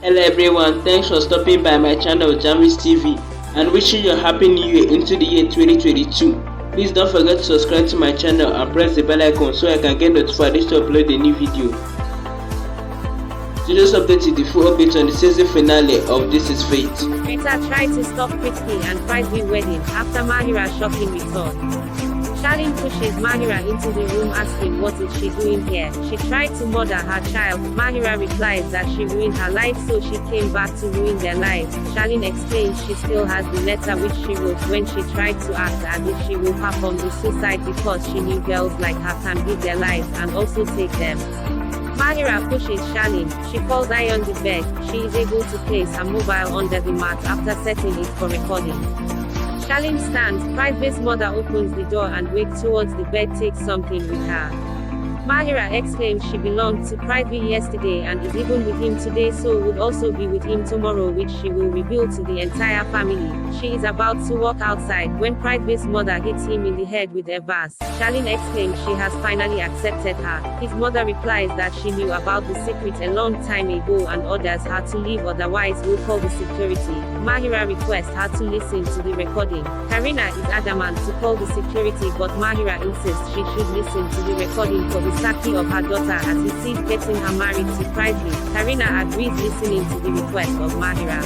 Hello everyone, thanks for stopping by my channel Jamis TV and wishing you a happy new year into the year 2022. Please don't forget to subscribe to my channel and press the bell icon so I can get notified to upload a new video. Today's update is the full update on the season finale of This Is Fate. Preeta tried to stop Preeti and Prithvi wedding after Mahira's shocking return. Charlene pushes Mahira into the room asking what is she doing here. She tried to murder her child. Mahira replies that she ruined her life so she came back to ruin their lives. Charlene explains she still has the letter which she wrote when she tried to act as if she will perform the suicide because she knew girls like her can give their lives and also take them. Mahira pushes Charlene. She falls on the bed. She is able to place her mobile under the mat after setting it for recording. Charlene stands. Prithvi's mother opens the door and wakes towards the bed takes something with her. Mahira exclaims she belonged to Prithvi yesterday and is even with him today so would also be with him tomorrow which she will reveal to the entire family. She is about to walk outside when Prithvi's mother hits him in the head with a vase. Charlene exclaims she has finally accepted her. His mother replies that she knew about the secret a long time ago and orders her to leave otherwise will call the security. Mahira requests her to listen to the recording. Karina is adamant to call the security but Mahira insists she should listen to the recording for the safety of her daughter as he sees getting her married to Prithvi. Karina agrees listening to the request of Mahira.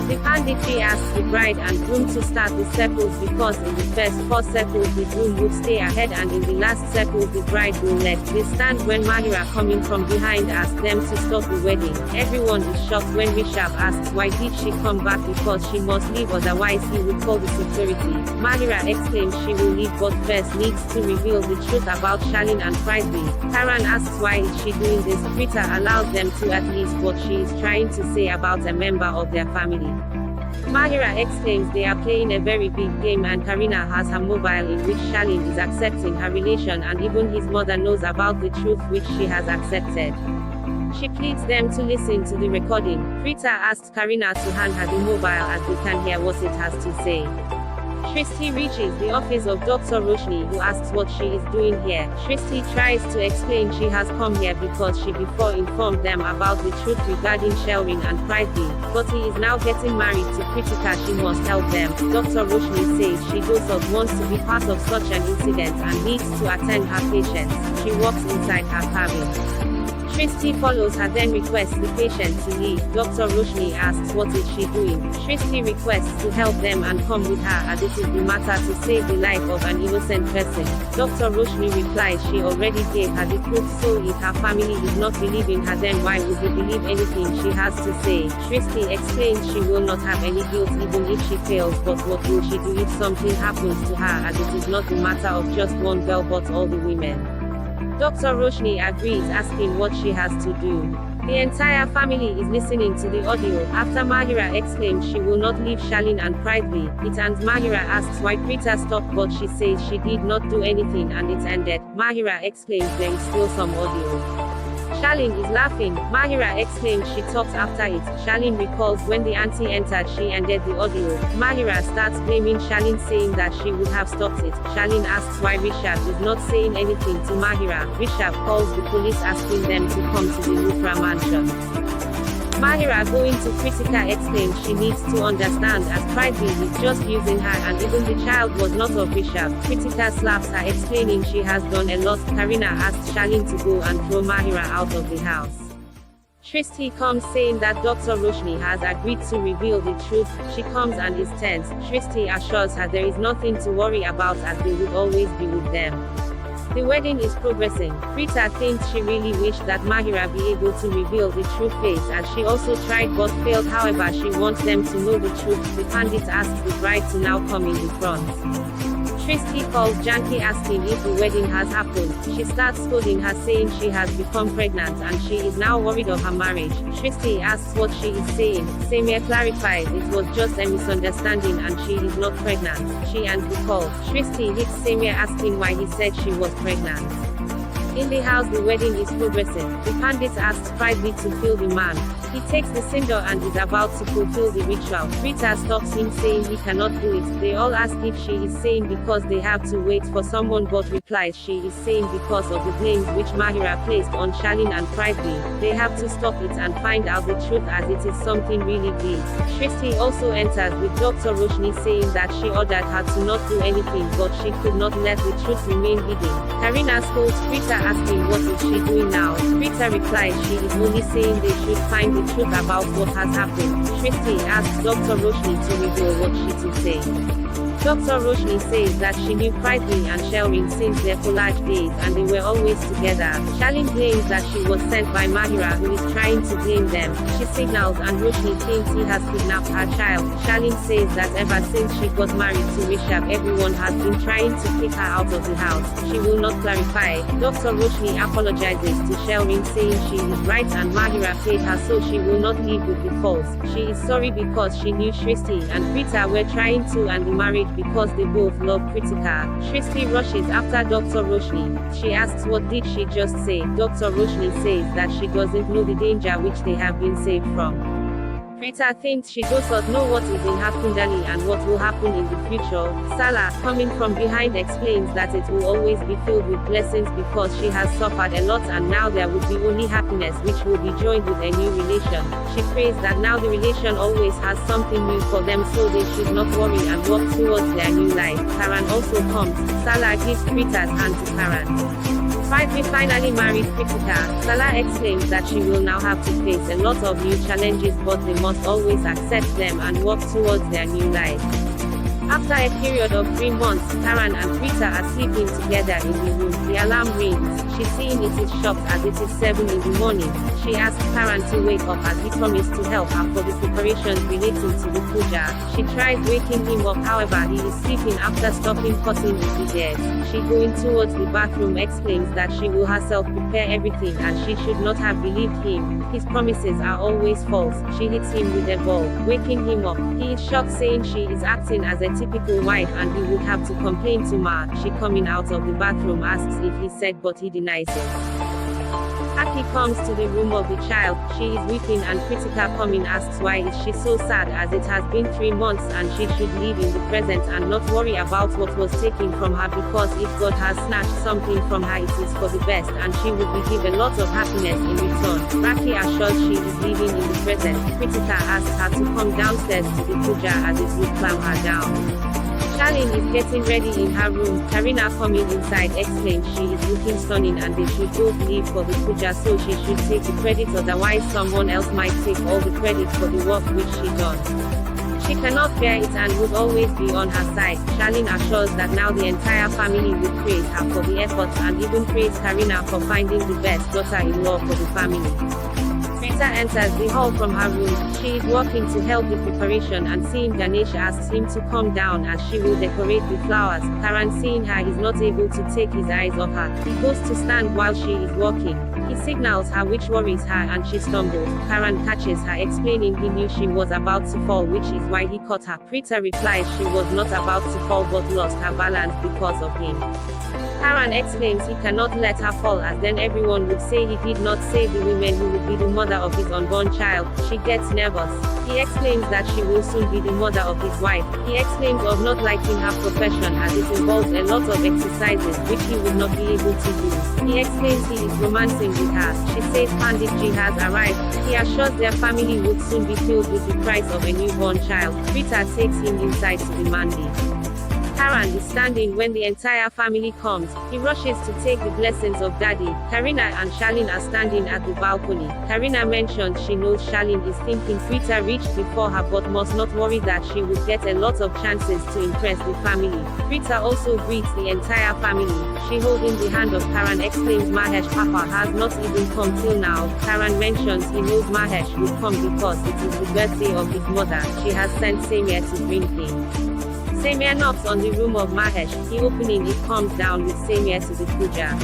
The panditry asks the bride and groom to start the circles because in the first 4 circles the groom would stay ahead and in the last circle the bride will let. They stand when Mahira coming from behind asks them to stop the wedding. Everyone is shocked when Rishabh asks why did she come back because she must leave otherwise he would call the security. Mahira exclaims she will leave but first needs to reveal the truth about Charlene and Prithvi. Karan asks why is she doing this. Preeta allows them to at least what she is trying to say about a member of their family. Mahira exclaims they are playing a very big game and Karina has her mobile in which Charlene is accepting her relation and even his mother knows about the truth which she has accepted. She pleads them to listen to the recording. Preeta asks Karina to hand her the mobile as they can hear what it has to say. Shristi reaches the office of Dr. Roshni who asks what she is doing here. Shristi tries to explain she has come here because she before informed them about the truth regarding Shelvin and Prithvi, but he is now getting married to Kritika she must help them. Dr. Roshni says she does not want to be part of such an incident and needs to attend her patients. She walks inside her cabin. Shristi follows her then requests the patient to leave. Dr. Roshni asks what is she doing. Shristi requests to help them and come with her as it is the matter to save the life of an innocent person. Dr. Roshni replies she already gave her the truth so if her family is not believing her then why would they believe anything she has to say. Shristi explains she will not have any guilt even if she fails but what will she do if something happens to her as it is not the matter of just one girl but all the women. Dr. Roshni agrees asking what she has to do. The entire family is listening to the audio. After Mahira exclaims she will not leave Charlene and Prithvi, it ends. Mahira asks why Preeta stopped but she says she did not do anything and it ended. Mahira explains there is still some audio. Charlene is laughing. Mahira exclaims she talked after it. Charlene recalls when the auntie entered she ended the audio. Mahira starts blaming Charlene saying that she would have stopped it. Charlene asks why Rishabh is not saying anything to Mahira. Rishabh calls the police asking them to come to the Luthra mansion. Mahira going to Kritika exclaims she needs to understand as Prithvi is just using her and even the child was not of Rishabh. Kritika slaps her explaining she has done a lot. Karina asks Charlene to go and throw Mahira out of the house. Shristi comes saying that Dr. Roshni has agreed to reveal the truth. She comes and is tense. Shristi assures her there is nothing to worry about as they would always be with them. The wedding is progressing. Preeta thinks she really wished that Mahira be able to reveal the true face as she also tried but failed. However, she wants them to know the truth. The pandit asks the bride to now come in the front. Shristi calls Janki asking if the wedding has happened. She starts scolding her saying she has become pregnant and she is now worried of her marriage. Shristi asks what she is saying. Samia clarifies it was just a misunderstanding and she is not pregnant. She ends the call. Shristi hits Samia asking why he said she was pregnant. In the house, the wedding is progressing. The pandit asks Prithvi to kill the man. He takes the sindoor and is about to fulfill the ritual. Preeta stops him saying he cannot do it. They all ask if she is saying because they have to wait for someone, but replies she is saying because of the blames which Mahira placed on Shalin and Prithvi. They have to stop it and find out the truth, as it is something really big. Shristi also enters with Dr. Roshni saying that she ordered her to not do anything, but she could not let the truth remain hidden. Karina scolds Preeta, asking what is she doing now. Preeta replies she is only saying they should find the truth about what has happened. Shristi asks Dr. Roshni to reveal what she to say. Dr. Roshni says that she knew Prithvi and Shelrin since their college days and they were always together. Shalin claims that she was sent by Mahira, who is trying to blame them. She signals and Roshni thinks he has kidnapped her child. Shalin says that ever since she got married to Rishabh, everyone has been trying to kick her out of the house. She will not clarify. Dr. Roshni apologizes to Shelrin, saying she is right and Mahira paid her, so she will not leave with the false. She is sorry because she knew Shristi and Preeta were trying to end the marriage because they both love Kritika. Shristi rushes after Dr. Roshni. She asks what did she just say. Dr. Roshni says that she doesn't know the danger which they have been saved from. Preeta thinks she does not know what is in her Kundali and what will happen in the future. Sala, coming from behind, explains that it will always be filled with blessings because she has suffered a lot and now there will be only happiness which will be joined with a new relation. She prays that now the relation always has something new for them, so they should not worry and work towards their new life. Karan also comes. Sala gives Preeta's hand to Karan. Prithvi finally marries Kritika. Sala explains that she will now have to face a lot of new challenges, but they must always accept them and work towards their new life. After a period of 3 months, Karan and Preeta are sleeping together in the room. The alarm rings. She seeing it is shocked as it is 7 in the morning. She asks Karan to wake up as he promised to help her for the preparations relating to the puja. She tries waking him up, however he is sleeping after stopping cutting with the dead. She going towards the bathroom explains that she will herself prepare everything and she should not have believed him. His promises are always false. She hits him with a ball, waking him up. He is shocked, saying she is acting as a typical wife and he would have to complain to Ma. She coming out of the bathroom asks if he said, but he denies it. Aki comes to the room of the child. She is weeping and Kritika coming asks why is she so sad, as it has been 3 months and she should live in the present and not worry about what was taken from her, because if God has snatched something from her it is for the best and she would be given a lot of happiness in return. Raki assures she is living in the present. Kritika asks her to come downstairs to the puja as it would clam her down. Shalin is getting ready in her room. Karina coming inside explains she is looking stunning and they should both leave for the puja, so she should take the credit, otherwise someone else might take all the credit for the work which she done. She cannot bear it and would always be on her side. Shalin assures that now the entire family will praise her for the efforts and even praise Karina for finding the best daughter-in-law for the family. Preeta enters the hall from her room. She is working to help with preparation and seeing Ganesh asks him to come down as she will decorate the flowers. Karan, seeing her, is not able to take his eyes off her. He goes to stand while she is working. He signals her, which worries her, and she stumbles. Karan catches her, explaining he knew she was about to fall, which is why he caught her. Preeta replies she was not about to fall but lost her balance because of him. Karan explains he cannot let her fall, as then everyone would say he did not save the woman who would be the mother of his unborn child. She gets nervous. He explains that she will soon be the mother of his wife. He explains of not liking her profession as it involves a lot of exercises which he would not be able to do. He explains he is romancing with her. She says Panditji has arrived. He assures their family would soon be filled with the price of a newborn child. Preeta takes him inside to the mandi. Karan is standing when the entire family comes. He rushes to take the blessings of Daddy. Karina and Shalin are standing at the balcony. Karina mentions she knows Shalin is thinking Preeta reached before her but must not worry, that she would get a lot of chances to impress the family. Preeta also greets the entire family. She holding the hand of Karan explains Mahesh Papa has not even come till now. Karan mentions he knows Mahesh will come because it is the birthday of his mother. She has sent Samir to bring him. Samir knocks on the room of Mahesh. He opening it comes down with Samir to the puja.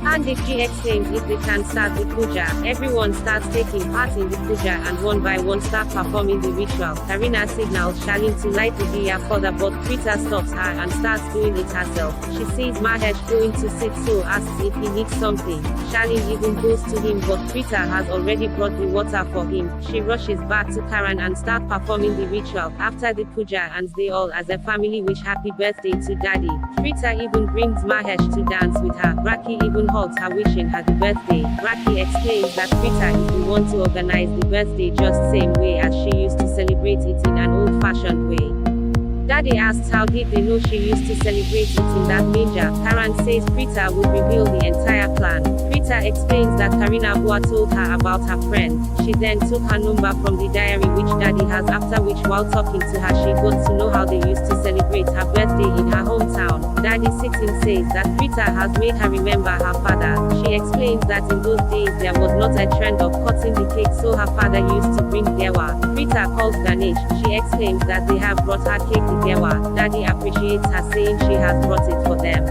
And if G exclaims if they can start the puja, everyone starts taking part in the puja and one by one start performing the ritual. Karina signals Shalin to light the diya further, but Preeta stops her and starts doing it herself. She sees Mahesh going to sit, so asks if he needs something. Shalin even goes to him, but Preeta has already brought the water for him. She rushes back to Karan and starts performing the ritual. After the puja ends, they all as a family wish happy birthday to Daddy. Preeta even brings Mahesh to dance with her. Raki even hugs her, wishing her the birthday. Raki explains that Preeta is the one to organize the birthday just same way as she used to celebrate it in an old-fashioned way. Daddy asks how did they know she used to celebrate it in that manger. Karan says Preeta would reveal the entire plan. Preeta explains that Karina Bua told her about her friend. She then took her number from the diary which Daddy has, after which while talking to her she got to know how they used to celebrate her birthday in her hometown. Daddy sitting says that Preeta has made her remember her father. She explains that in those days there was not a trend of cutting the cake, so her father used to bring dewa. Preeta calls Ganesh. She exclaims that they have brought her cake with dewa. Daddy appreciates her, saying she has brought it for them.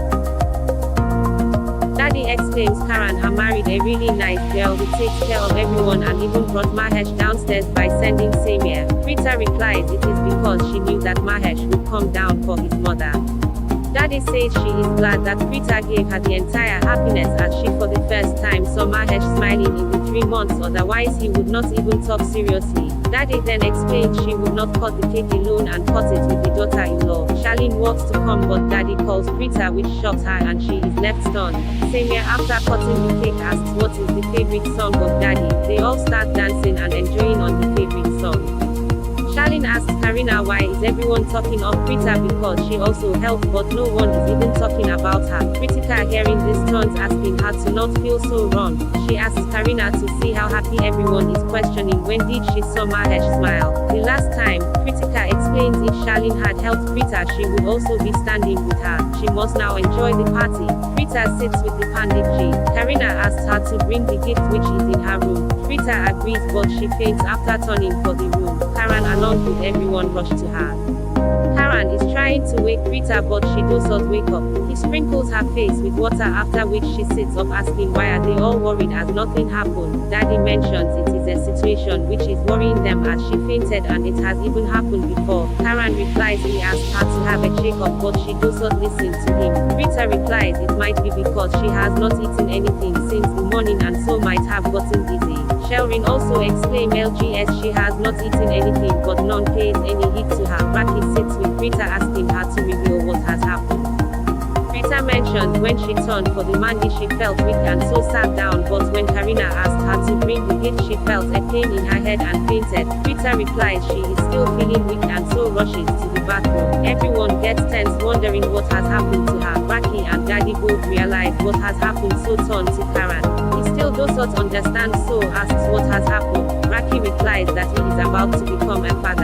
Daddy exclaims Karan has married a really nice girl who takes care of everyone and even brought Mahesh downstairs by sending Samir. Preeta replies it is because she knew that Mahesh would come down for his mother. Daddy says she is glad that Preeta gave her the entire happiness as she for the first time saw Mahesh smiling in the 3 months, otherwise he would not even talk seriously. Daddy then explained she would not cut the cake alone and cut it with the daughter-in-law. Shalin walks to come, but Daddy calls Preeta, which shocks her and she is left stunned. Samir after cutting the cake asks what is the favorite song of Daddy. They all start dancing and enjoying on the favorite song. Shalin asks Karina why is everyone talking of Preeta because she also helped, but no one is even talking about her. Preeta hearing this turns asking her to not feel so wrong. She asks Karina to see how happy everyone is, questioning when did she saw Mahesh smile. The last time, Preeta explains if Shalin had helped Preeta she would also be standing with her. She must now enjoy the party. Preeta sits with the Panditji. Karina asks her to bring the gift which is in her room. Preeta agrees, but she faints after turning for the room. Karan along with everyone rush to her. Karan is trying to wake Preeta, but she does not wake up. He sprinkles her face with water, after which she sits up asking why are they all worried as nothing happened. Daddy mentions it is a situation which is worrying them as she fainted and it has even happened before. Karan replies he asked her to have a check-up, but she does not listen to him. Preeta replies it might be because she has not eaten anything since the morning and so might have gotten dizzy. Shelrin also exclaims LGS she has not eaten anything, but none pays any heed to her. Raki sits with Preeta asking her to reveal what has happened. Preeta mentioned when she turned for the mandi she felt weak and so sat down, but when Karina asked her to bring the gift she felt a pain in her head and fainted. Preeta replies she is still feeling weak and so rushes to the bathroom. Everyone gets tense wondering what has happened to her. Raki and Daddy both realize what has happened, so turn to Karan. He still does not understand, so asks what has happened. Raki replies that he is about to become a father.